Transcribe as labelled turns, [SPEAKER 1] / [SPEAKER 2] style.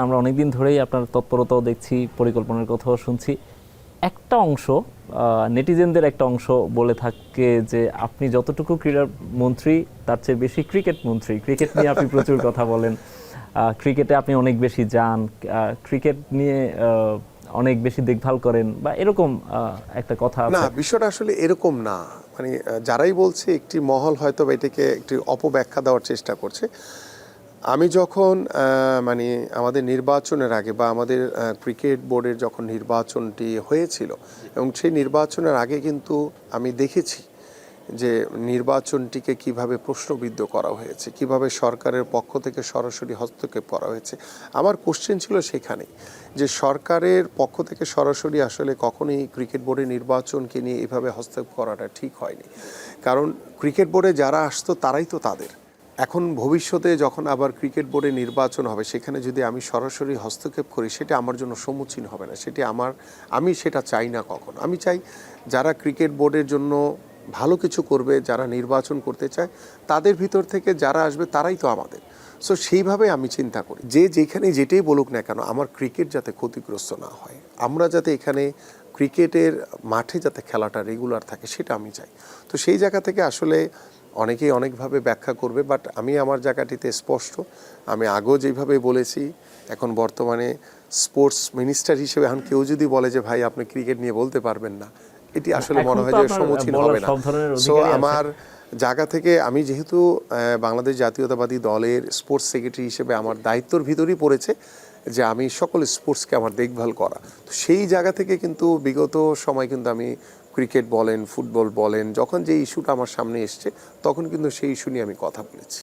[SPEAKER 1] আমরা অনেকদিন ধরেই আপনার তৎপরতাও দেখছি, পরিকল্পনার কথাও শুনছি। একটা অংশ নেটিজেনদের একটা অংশ বলে থাকে যে আপনি যতটুকু ক্রীড়া মন্ত্রী তার চেয়ে বেশি ক্রিকেট মন্ত্রী। ক্রিকেট নিয়ে আপনি প্রচুর কথা বলেন, ক্রিকেটে আপনি অনেক বেশি যান, ক্রিকেট নিয়ে অনেক বেশি দেখভাল করেন বা এরকম একটা কথা
[SPEAKER 2] না,
[SPEAKER 1] আছে।
[SPEAKER 2] বিষয়টা আসলে এরকম না। মানে যারাই বলছে একটি মহল হয়তো এটাকে একটি অপব্যাখ্যা দেওয়ার চেষ্টা করছে। আমি যখন মানে আমাদের নির্বাচনের আগে বা আমাদের ক্রিকেট বোর্ডের যখন নির্বাচনটি হয়েছিল এবং সেই নির্বাচনের আগে কিন্তু আমি দেখেছি যে নির্বাচনটিকে কিভাবে প্রশ্নবিদ্ধ করা হয়েছে, কিভাবে সরকারের পক্ষ থেকে সরাসরি হস্তক্ষেপ করা হয়েছে। আমার কোশ্চেন ছিল সেখানেই যে সরকারের পক্ষ থেকে সরাসরি আসলে কখনোই ক্রিকেট বোর্ডের নির্বাচনকে নিয়ে এভাবে হস্তক্ষেপ করাটা ঠিক হয়নি। কারণ ক্রিকেট বোর্ডে যারা আসতো তারাই তো তাদের। এখন ভবিষ্যতে যখন আবার ক্রিকেট বোর্ডে নির্বাচন হবে সেখানে যদি আমি সরাসরি হস্তক্ষেপ করি সেটা আমার জন্য সম্মুখীন হবে না, সেটি আমি সেটা চাই না কখনো। আমি চাই যারা ক্রিকেট বোর্ডের জন্য ভালো কিছু করবে, যারা নির্বাচন করতে চায় তাদের ভিতর থেকে যারা আসবে তারাই তো আমাদের। সো সেইভাবে আমি চিন্তা করি যে যেখানে যেটাই বলুক না কেন আমার ক্রিকেট যাতে ক্ষতিগ্রস্ত না হয়, আমরা যাতে এখানে ক্রিকেটের মাঠে যাতে খেলাটা রেগুলার থাকে সেটা আমি চাই। তো সেই জায়গা থেকে আসলে অনেকেই অনেকভাবে ব্যাখ্যা করবে, বাট আমি আমার জায়গাটিতে স্পষ্ট। আমি আগেও যেভাবে বলেছি, এখন বর্তমানে স্পোর্টস মিনিস্টার হিসেবে এখন কেউ যদি বলে যে ভাই আপনি ক্রিকেট নিয়ে বলতে পারবেন না, এটি আসলে মনে হয় যে সম্মুখীন হবে না। সো আমার জায়গা থেকে আমি যেহেতু বাংলাদেশ জাতীয়তাবাদী দলের স্পোর্টস সেক্রেটারি হিসেবে আমার দায়িত্বর ভিতরেই পড়েছে যে আমি সকল স্পোর্টসকে আমার দেখভাল করা। তো সেই জায়গা থেকে কিন্তু বিগত সময় কিন্তু আমি ক্রিকেট বলেন, ফুটবল বলেন, যখন যে ইস্যুটা আমার সামনে এসছে তখন কিন্তু সেই ইস্যু নিয়ে আমি কথা বলেছি।